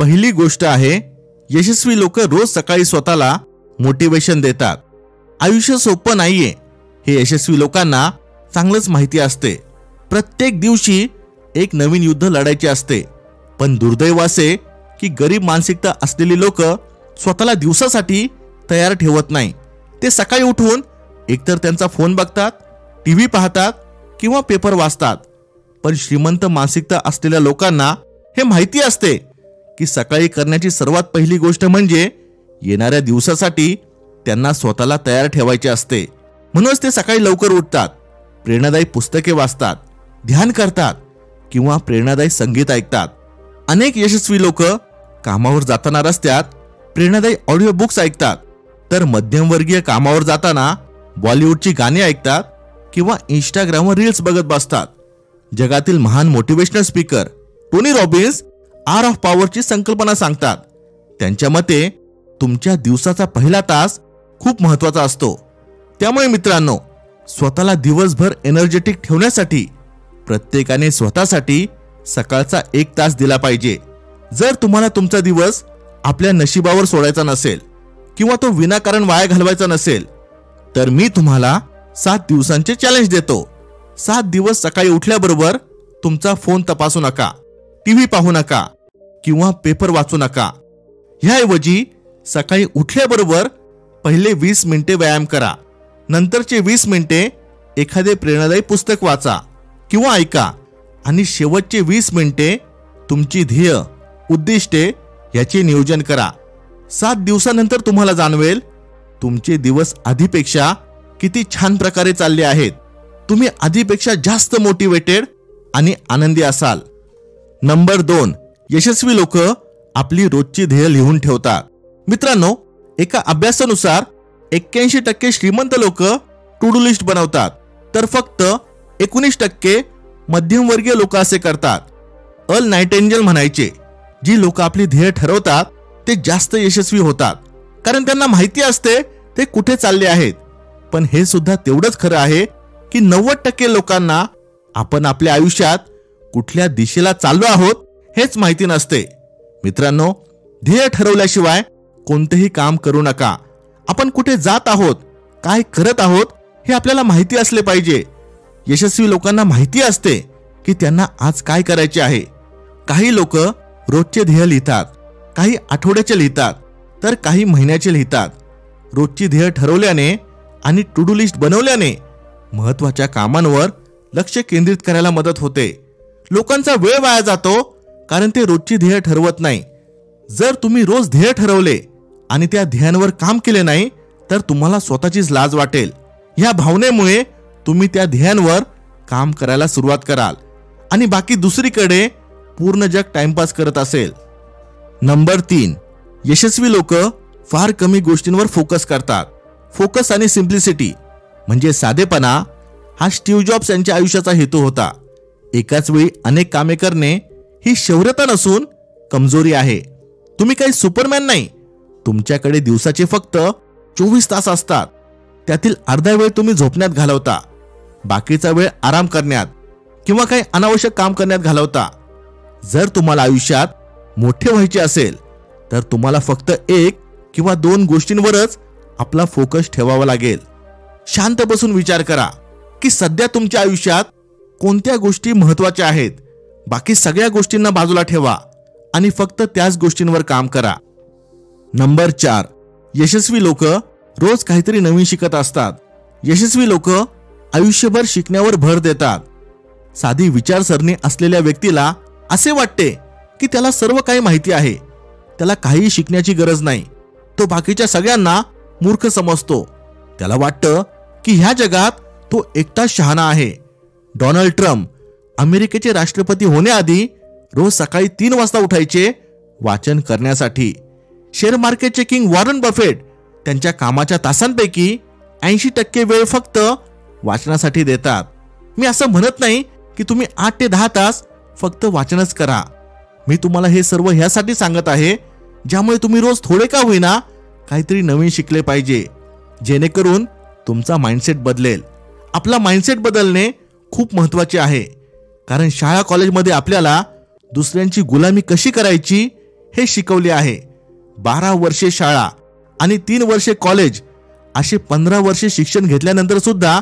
पहिली गोष्ट आहे, यशस्वी लोक रोज सकाळी स्वतःला मोटिवेशन देतात. आयुष्य सोपं नाहीये हे यशस्वी लोकांना चांगलंच माहिती असते. प्रत्येक दिवशी एक नवीन युद्ध लढायचे असते. पण दुर्दैव असे की गरीब मानसिकता असलेली लोक स्वतःला दिवसासाठी तयार ठेवत नाही. ते सकाळी उठून एकतर त्यांचा फोन बघतात, टीव्ही पाहतात किंवा पेपर वाचतात. पण श्रीमंत मानसिकता असलेल्या लोकांना हे माहिती असते की सकाळी करण्याची सर्वात पहिली गोष्ट म्हणजे येणाऱ्या दिवसासाठी त्यांना स्वतःला तयार ठेवायचे असते. म्हणूनच ते सकाळी लवकर उठतात, प्रेरणादायी पुस्तके वाचतात, ध्यान करतात किंवा प्रेरणादायी संगीत ऐकतात. अनेक यशस्वी लोक कामावर जाताना रस्त्यात प्रेरणादायी ऑडिओ बुक्स ऐकतात, तर मध्यमवर्गीय कामावर जाताना बॉलिवूडची गाणी ऐकतात किंवा इंस्टाग्रामवर रील्स बघत बसतात. जगातील महान motivational speaker Tony Robbins art of पॉवरची संकल्पना सांगतात. त्यांच्या मते तुमच्या दिवसाचा पहिला तास खूप महत्त्वाचा असतो. त्यामुळे मित्रांनो, स्वतःला दिवसभर एनर्जेटिक ठेवण्यासाठी प्रत्येकाने स्वतःसाठी सकाळचा 1 तास दिला पाहिजे. जर तुम्हाला तुमचा दिवस आपल्या नशिबावर सोडायचा नसेल किंवा तो विनाकारण वाया घालवायचा नसेल, तर मी तुम्हाला 7 दिवसांचे चॅलेंज देतो. 7 दिवस सकाळी उठल्याबरोबर तुमचा फोन तपासू नका, टीव्ही पाहू नका किंवा पेपर वाचू नका. ह्याऐवजी सकाळी उठल्याबरोबर पहिले 20 मिनिटे व्यायाम करा, नंतरचे 20 मिनिटे एखादे प्रेरणादायी पुस्तक वाचा किंवा ऐका आणि शेवटचे 20 मिनिटे तुमची ध्येय, उद्दिष्टे याचे नियोजन करा. 7 दिवसानंतर तुम्हाला जाणवेल तुमचे दिवस आधीपेक्षा किती छान प्रकारे चालले आहेत. तुम्ही आधीपेक्षा जास्त मोटिवेटेड आणि आनंदी असाल. नंबर 2, यशस्वी लोक आपली रोजची ध्येय लिहून ठेवतात. मित्रांनो, एका अभ्यासानुसार 81% श्रीमंत लोक टू डू लिस्ट बनवतात, तर फक्त 19% मध्यमवर्गीय लोक असे करतात. अर्ल नाइटिंगेल म्हणायचे, जी लोक आपली ध्येय ठरवतात ते जास्त यशस्वी होतात, कारण त्यांना माहिती असते ते कुठे चालले आहेत. पण हे सुद्धा तेवढंच खरं आहे की 90% लोकांना आपण आपल्या आयुष्यात कुठल्या दिशेला चाललो आहोत हेच माहिती नसते. मित्रांनो, ध्येय ठरवल्याशिवाय कोणतेही काम करू नका. आपण कुठे जात आहोत, काय करत आहोत हे आपल्याला माहिती असले पाहिजे. यशस्वी लोकांना माहिती असते की त्यांना आज काय करायचे आहे. काही लोक रोजचे ध्येय लिहितात, काही आठवड्याचे लिहितात, तर काही महिन्याचे लिहितात. रोजची ध्येय ठरवल्याने आणि टू डू लिस्ट बनवल्याने महत्त्वाच्या कामांवर लक्ष केंद्रित करायला मदत होते. लोकांचा वेळ वाया जातो कारण ते रोजची ध्येय ठरवत नाही. जर तुम्ही रोज ध्येय ठरवले आणि त्या ध्येयांवर काम केले नाही, तर तुम्हाला स्वतःचीच लाज वाटेल. ह्या भावनेमुळे तुम्ही त्या ध्येयांवर काम करायला सुरुवात कराल आणि बाकी दुसरीकडे पूर्ण जग टाइमपास करत असेल. नंबर 3, यशस्वी लोक फार कमी गोष्टींवर फोकस करतात. फोकस आणि सिम्प्लिसिटी म्हणजे साधेपणा हा स्टीव्ह जॉब्स यांच्या आयुष्याचा हेतू होता. एकाच वेळी अनेक कामे करणे ही शौर्यता नसून कमजोरी आहे. तुम्ही काही सुपरमॅन नाही. तुमच्याकडे दिवसाचे फक्त 24 तास असतात. त्यातील अर्धा वेळ तुम्ही झोपण्यात घालवता, बाकीचा वेळ आराम करण्यात किंवा काही अनावश्यक काम करण्यात घालवता. जर तुम्हाला आयुष्यात मोठे व्हायचे असेल तर तुम्हाला फक्त 1 किंवा 2 गोष्टींवरच आपला फोकस ठेवावा लागेल. शांत बसून विचार करा की सध्या तुमच्या आयुष्यात कोणत्या गोष्टी महत्त्वाच्या आहेत. बाकी सगळ्या गोष्टींना बाजूला ठेवा आणि फक्त त्याच गोष्टींवर काम करा. नंबर 4, यशस्वी लोक रोज काहीतरी नवीन शिकत असतात. यशस्वी लोक आयुष्यभर शिकण्यावर भर देतात. साधी विचारसरणी असलेल्या व्यक्तीला असे वाटते की त्याला सर्व काही माहिती आहे, त्याला काही शिकण्याची गरज नाही. तो बाकीच्या सगळ्यांना मूर्ख समजतो. त्याला वाटतं की ह्या जगात तो एकटाच शहाणा आहे. डोनाल्ड ट्रम्प अमेरिकेचे राष्ट्रपती होण्याआधी रोज सकाळी 3 वाजता उठायचे वाचन करण्यासाठी. शेअर मार्केटचे किंग वॉरन बफेट त्यांच्या कामाच्या तासांपैकी 80% वेळ फक्त वाचनासाठी देतात. मी असं म्हणत नाही की तुम्ही 8 ते 10 तास फक्त वाचनच करा. मी तुम्हाला हे सर्व ह्यासाठी सांगत आहे ज्यामुळे तुम्ही रोज थोडे का होईना काहीतरी नवीन शिकले पाहिजे, जेणेकरून तुमचा माइंडसेट बदलेल. आपला माइंडसेट बदलणे खूप महत्त्वाचे आहे, कारण शाळा कॉलेजमध्ये आपल्याला दुसऱ्यांची गुलामी कशी करायची हे शिकवले आहे. 12 वर्षे शाळा आणि 3 वर्षे कॉलेज असे 15 वर्षे शिक्षण घेतल्यानंतर सुद्धा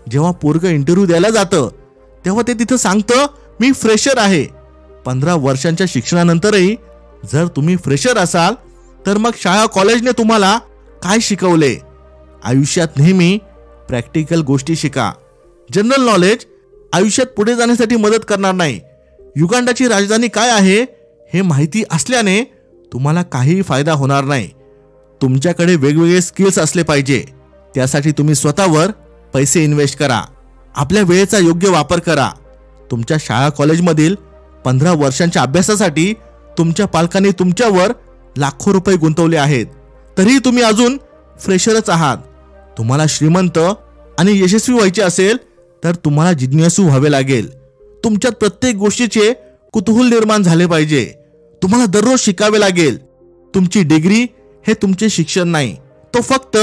जेव्हा पोरगं इंटरव्ह्यू द्यायला जातं तेव्हा ते तिथं सांगतं मी फ्रेशर आहे. 15 वर्षांच्या शिक्षणानंतरही जर तुम्ही फ्रेशर असाल तर मग शाळा कॉलेजने तुम्हाला काय शिकवले? आयुष्यात नेहमी प्रॅक्टिकल गोष्टी शिका. जनरल नॉलेज आयुष्यात पुढे जाण्यासाठी मदत करणार नाही. युगांडाची राजधानी काय आहे हे माहिती असल्याने तुम्हाला काहीही फायदा होणार नाही. तुमच्याकडे वेगवेगळे स्किल्स असले पाहिजे. त्यासाठी तुम्ही स्वतःवर पैसे इन्व्हेस्ट करा. आपल्या वेळेचा योग्य वापर करा. तुमच्या शाळा कॉलेजमधील 15 वर्षांच्या अभ्यासासाठी तुमच्या पालकांनी तुमच्यावर लाखो रुपये गुंतवले आहेत, तरीही तुम्ही अजून फ्रेशरच आहात. तुम्हाला श्रीमंत आणि यशस्वी व्हायचे असेल तर तुम्हाला जिज्ञासू व्हावे लागेल. तुमच्यात प्रत्येक गोष्टीचे कुतूहल निर्माण झाले पाहिजे. तुम्हाला दररोज शिकावे लागेल. तुमची डिग्री हे तुमचे शिक्षण नाही, तो फक्त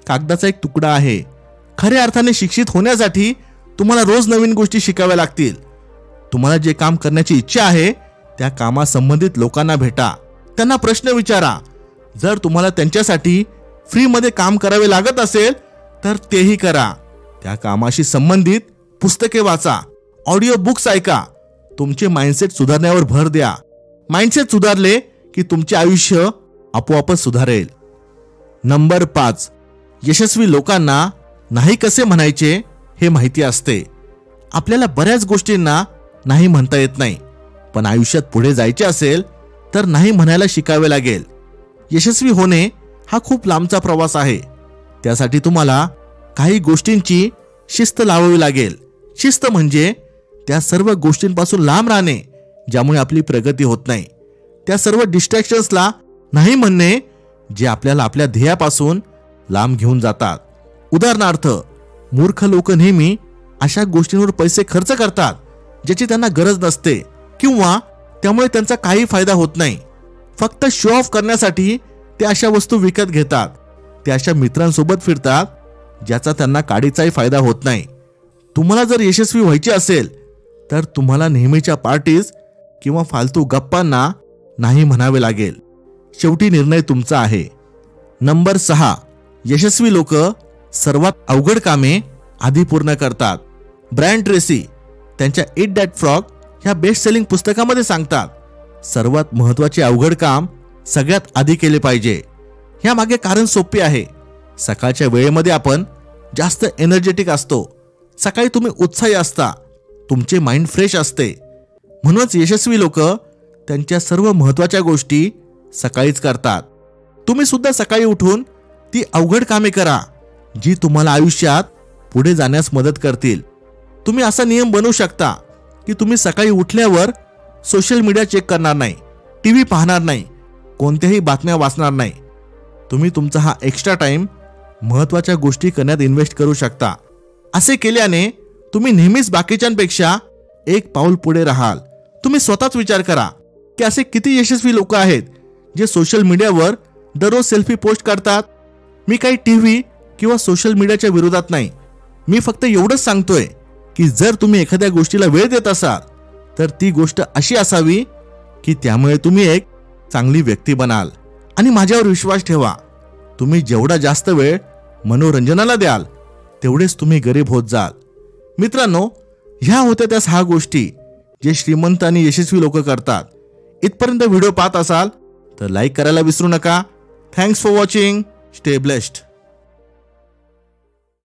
कागदाचा एक तुकडा आहे. खऱ्या अर्थाने शिक्षित होण्यासाठी तुम्हाला रोज नवीन गोष्टी शिकाव्या लागतील. तुम्हाला जे काम करण्याची इच्छा आहे त्या कामासंबंधित लोकांना भेटा, त्यांना प्रश्न विचारा. जर तुम्हाला त्यांच्यासाठी फ्रीमध्ये काम करावे लागत असेल तर तेही करा. त्या कामाशी संबंधित पुस्तके वाचा, ऑडिओ बुक्स ऐका. तुमचे माइंडसेट सुधारण्यावर भर द्या. माइंडसेट सुधारले की तुमचे आयुष्य आपोआपच सुधारेल. नंबर 5, यशस्वी लोकांना नाही कसे म्हणायचे हे माहिती असते. आपल्याला बऱ्याच गोष्टींना नाही म्हणता येत नाही, पण आयुष्यात पुढे जायचे असेल तर नाही म्हणायला शिकावे लागेल. यशस्वी होणे हा खूप लांबचा प्रवास आहे. त्यासाठी तुम्हाला काही गोष्टींची शिस्त लावावी लागेल. शिस्त म्हणजे त्या सर्व गोष्टींपासून लांब राहणे ज्यामुळे आपली प्रगती होत नाही. त्या सर्व डिस्ट्रॅक्शन्सला नाही म्हणणे जे आपल्याला आपल्या ध्येयापासून लांब घेऊन जातात. उदाहरणार्थ, मूर्ख लोक नेहमी अशा गोष्टींवर पैसे खर्च करतात ज्याची त्यांना गरज नसते किंवा त्यामुळे त्यांचा काही फायदा होत नाही. फक्त शो ऑफ करण्यासाठी ते अशा वस्तू विकत घेतात. ते अशा मित्रांसोबत फिरतात ज्याचा त्यांना काडीचाही फायदा होत नाही. तुम्हाला जर यशस्वी व्हायचे असेल तर तुम्हाला नेहमीच्या पार्टीज किंवा फालतू गप्पांना नाही म्हणावे लागेल. शेवटी निर्णय तुमचा आहे. नंबर 6, यशस्वी लोक सर्वात अवघड कामे आधी पूर्ण करतात. ब्रायन ट्रेसी त्यांच्या इट दॅट फ्रॉग ह्या बेस्ट सेलिंग पुस्तकामध्ये सांगतात, सर्वात महत्त्वाचे अवघड काम सगळ्यात आधी केले पाहिजे. ह्यामागे कारण सोपे आहे. सकाळच्या वेळेमध्ये आपण जास्त एनर्जेटिक असतो. सकाळी तुम्ही उत्साही असता, तुमचे माइंड फ्रेश असते. म्हणूनच यशस्वी लोक त्यांच्या सर्व महत्त्वाच्या गोष्टी सकाळीच करतात. तुम्ही सुद्धा सकाळी उठून ती अवघड कामे करा जी तुम्हाला आयुष्यात पुढे जाण्यास मदत करतील. तुम्ही असा नियम बनवू शकता की तुम्ही सकाळी उठल्यावर सोशल मीडिया चेक करणार नाही, टीव्ही पाहणार नाही, कोणत्याही बातम्या वाचणार नाही. तुम्ही तुमचा हा एक्स्ट्रा टाइम महत्त्वाच्या गोष्टी करण्यात इन्व्हेस्ट करू शकता. असे केल्याने तुम्ही नेहमीच बाकीच्यांपेक्षा एक पाऊल पुढे राहाल. तुम्ही स्वतःच विचार करा की असे किती यशस्वी लोक आहेत जे सोशल मीडियावर दररोज सेल्फी पोस्ट करतात. मी काही टीव्ही किंवा सोशल मीडियाच्या विरोधात नाही. मी फक्त एवढंच सांगतोय की जर तुम्ही एखाद्या गोष्टीला वेळ देत असाल तर ती गोष्ट अशी असावी की त्यामुळे तुम्ही एक चांगली व्यक्ती बनाल. आणि माझ्यावर विश्वास ठेवा, तुम्ही जेवढा जास्त वेळ मनोरंजनाला द्याल तेवढेच तुम्ही गरीब होत जाल. मित्रांनो, ह्या होत्या त्या 6 गोष्टी जे श्रीमंत आणि यशस्वी लोक करतात. इथपर्यंत व्हिडिओ पाहत असाल तर लाईक करायला विसरू नका. Thanks for watching. Stay blessed.